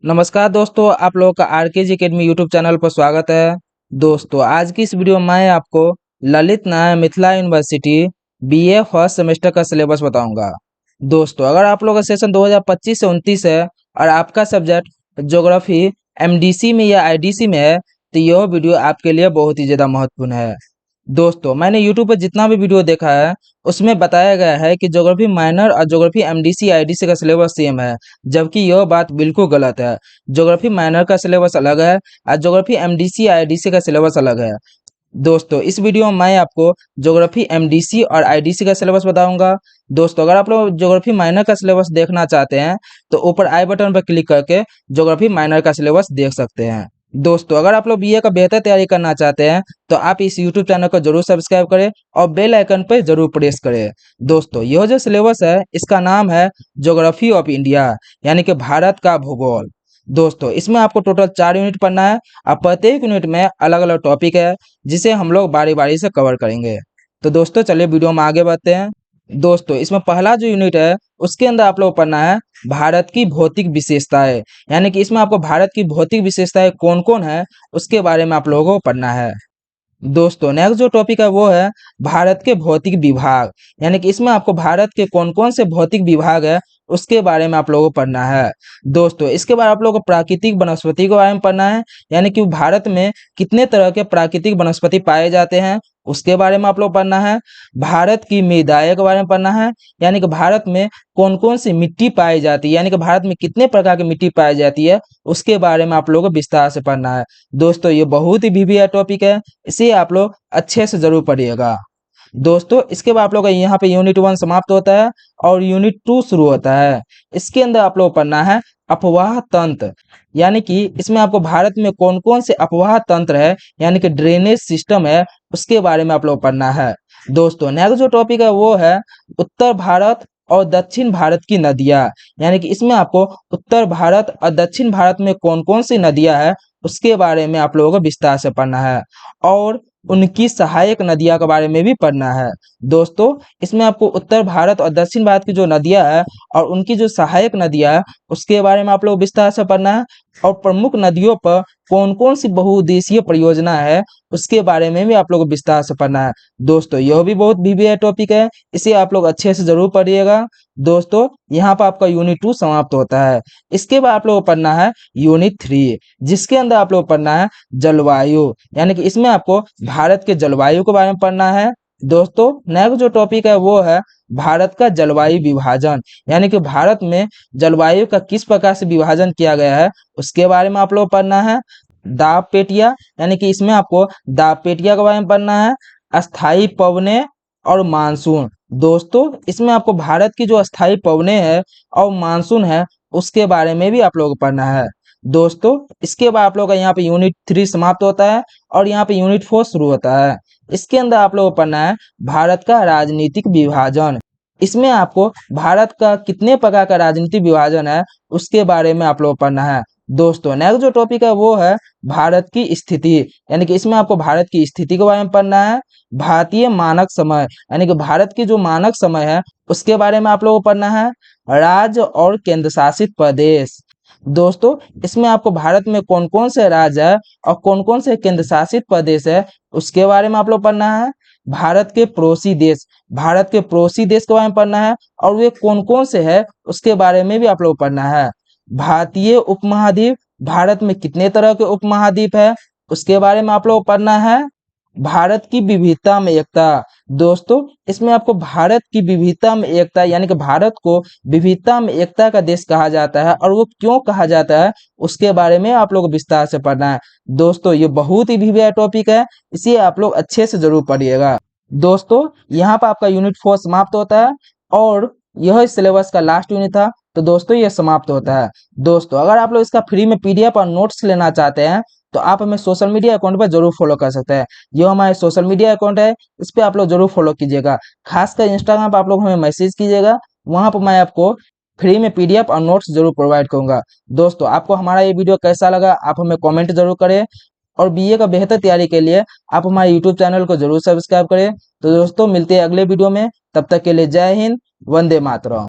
नमस्कार दोस्तों, आप लोगों का आरकेजी अकेडमी यूट्यूब चैनल पर स्वागत है। दोस्तों, आज की इस वीडियो में मैं आपको Lalit Narayan Mithila university BA first semester का सिलेबस बताऊंगा। दोस्तों, अगर आप लोगों का सेशन 2025 से 29 है और आपका सब्जेक्ट ज्योग्राफी एमडीसी में या आईडीसी में है, तो यह वीडियो आपके लिए बहुत ही ज़्यादा महत्वपूर्ण है। दोस्तों, मैंने यूट्यूब पर जितना भी वीडियो देखा है उसमें बताया गया है कि ज्योग्राफी माइनर और ज्योग्राफी एमडीसी आईडीसी का सिलेबस सेम है, जबकि यह बात बिल्कुल गलत है। ज्योग्राफी माइनर का सिलेबस अलग है और ज्योग्राफी एमडीसी आईडीसी का सिलेबस अलग है। दोस्तों, इस वीडियो में मैं आपको ज्योग्राफी एमडीसी और आईडीसी का सिलेबस बताऊंगा। दोस्तों, अगर आप लोग ज्योग्राफी माइनर का सिलेबस देखना चाहते हैं तो ऊपर आई बटन पर क्लिक करके ज्योग्राफी माइनर का सिलेबस देख सकते हैं। दोस्तों, अगर आप लोग बीए का बेहतर तैयारी करना चाहते हैं तो आप इस यूट्यूब चैनल को जरूर सब्सक्राइब करें और बेल आइकन पर जरूर प्रेस करें। दोस्तों, यह जो सिलेबस है इसका नाम है ज्योग्राफी ऑफ इंडिया, यानी कि भारत का भूगोल। दोस्तों, इसमें आपको टोटल 4 यूनिट पढ़ना है और प्रत्येक यूनिट में अलग अलग टॉपिक है जिसे हम लोग बारी बारी से कवर करेंगे। तो दोस्तों, चलिए वीडियो में आगे बढ़ते हैं। दोस्तों, इसमें पहला जो यूनिट है उसके अंदर आप लोग को पढ़ना है भारत की भौतिक विशेषताएं, यानी कि इसमें आपको भारत की भौतिक विशेषताएं कौन कौन है उसके बारे में आप लोगों को पढ़ना है। दोस्तों, नेक्स्ट जो टॉपिक है वो है भारत के भौतिक विभाग, यानी कि इसमें आपको भारत के कौन कौन से भौतिक विभाग है उसके बारे में आप लोगों को पढ़ना है। दोस्तों, इसके बाद आप लोगों को प्राकृतिक वनस्पति के बारे में पढ़ना है, यानी कि भारत में कितने तरह के प्राकृतिक वनस्पति पाए जाते हैं उसके बारे में आप लोग पढ़ना है। भारत की मृदाएं के बारे में पढ़ना है, यानी कि भारत में कौन कौन सी मिट्टी पाई जाती है, यानी कि भारत में कितने प्रकार की मिट्टी पाई जाती है उसके बारे में आप लोगों को विस्तार से पढ़ना है। दोस्तों, ये बहुत ही वीवीआई टॉपिक है, इसे आप लोग अच्छे से जरूर पढ़िएगा। दोस्तों, इसके बाद आप लोग का यहाँ पे यूनिट 1 समाप्त होता है और यूनिट 2 शुरू होता है। इसके अंदर आप लोग पढ़ना है अपवाह तंत्र, यानी कि इसमें आपको भारत में कौन कौन से अपवाह तंत्र है, यानी कि ड्रेनेज सिस्टम है उसके बारे में आप लोग पढ़ना है। दोस्तों, नेक्स्ट जो टॉपिक है वो है उत्तर भारत और दक्षिण भारत की नदियां, यानी कि इसमें आपको उत्तर भारत और दक्षिण भारत में कौन कौन सी नदियां है उसके बारे में आप लोगों को विस्तार से पढ़ना है और उनकी सहायक नदियां के बारे में भी पढ़ना है। दोस्तों, इसमें आपको उत्तर भारत और दक्षिण भारत की जो नदियां है और उनकी जो सहायक नदियां है उसके बारे में आप लोग विस्तार से पढ़ना है और प्रमुख नदियों पर कौन कौन सी बहुउद्देशीय परियोजना है उसके बारे में भी आप लोग को विस्तार से पढ़ना है। दोस्तों, यह भी बहुत वीवीआई टॉपिक है, इसे आप लोग अच्छे से जरूर पढ़िएगा। दोस्तों, यहाँ पर आपका यूनिट 2 समाप्त होता है। इसके बाद आप लोग को पढ़ना है यूनिट 3, जिसके अंदर आप लोग को पढ़ना है जलवायु, यानी कि इसमें आपको भारत के जलवायु के बारे में पढ़ना है। दोस्तों, नेक्स्ट जो टॉपिक है वो है भारत का जलवायु विभाजन, यानी कि भारत में जलवायु का किस प्रकार से विभाजन किया गया है उसके बारे में आप लोग पढ़ना है। दाब पेटिया, यानी कि इसमें आपको दाब पेटिया के बारे में पढ़ना है। अस्थाई पवने और मानसून, दोस्तों इसमें आपको भारत की जो अस्थाई पवने हैं और मानसून है उसके बारे में भी आप लोगों को पढ़ना है। दोस्तों, इसके बाद आप लोग का यहाँ पे यूनिट 3 समाप्त होता है और यहाँ पे यूनिट 4 शुरू होता है। इसके अंदर आप लोगों को पढ़ना है भारत का राजनीतिक विभाजन, इसमें आपको भारत का कितने प्रकार का राजनीतिक विभाजन है उसके बारे में आप लोग पढ़ना है। दोस्तों, नेक्स्ट जो टॉपिक है वो है भारत की स्थिति, यानी कि इसमें आपको भारत की स्थिति के बारे में पढ़ना है। भारतीय मानक समय, यानी कि भारत की जो मानक समय है उसके बारे में आप लोगों को पढ़ना है। राज्य और केंद्र शासित प्रदेश, दोस्तों इसमें आपको भारत में कौन कौन से राज्य है और कौन कौन से केंद्र शासित प्रदेश है उसके बारे में आप लोग पढ़ना है। भारत के पड़ोसी देश, भारत के पड़ोसी देश के बारे में पढ़ना है और वे कौन कौन से है उसके बारे में भी आप लोग पढ़ना है। भारतीय उपमहाद्वीप, भारत में कितने तरह के उपमहाद्वीप है उसके बारे में आप लोग पढ़ना है। भारत की विविधता में एकता, दोस्तों इसमें आपको भारत की विविधता में एकता, यानी कि भारत को विविधता में एकता का देश कहा जाता है और वो क्यों कहा जाता है उसके बारे में आप लोग को विस्तार से पढ़ना है। दोस्तों, ये बहुत ही वीवीआई टॉपिक है, इसे आप लोग अच्छे से जरूर पढ़िएगा। दोस्तों, यहाँ पर आपका यूनिट 4 समाप्त होता है और यह इस सिलेबस का लास्ट यूनिट था, तो दोस्तों ये समाप्त होता है। दोस्तों, अगर आप लोग इसका फ्री में पीडीएफ और नोट्स लेना चाहते हैं तो आप हमें सोशल मीडिया अकाउंट पर जरूर फॉलो कर सकते हैं। जो हमारे सोशल मीडिया अकाउंट है इस पे आप लोग जरूर फॉलो कीजिएगा, खासकर इंस्टाग्राम पर आप लोग हमें मैसेज कीजिएगा, वहां पर मैं आपको फ्री में पीडीएफ और नोट्स जरूर प्रोवाइड करूंगा। दोस्तों, आपको हमारा ये वीडियो कैसा लगा आप हमें कमेंट जरूर करें और बीए का बेहतर तैयारी के लिए आप हमारे यूट्यूब चैनल को जरूर सब्सक्राइब करें। तो दोस्तों, मिलते हैं अगले वीडियो में, तब तक के लिए जय हिंद, वंदे मातरम।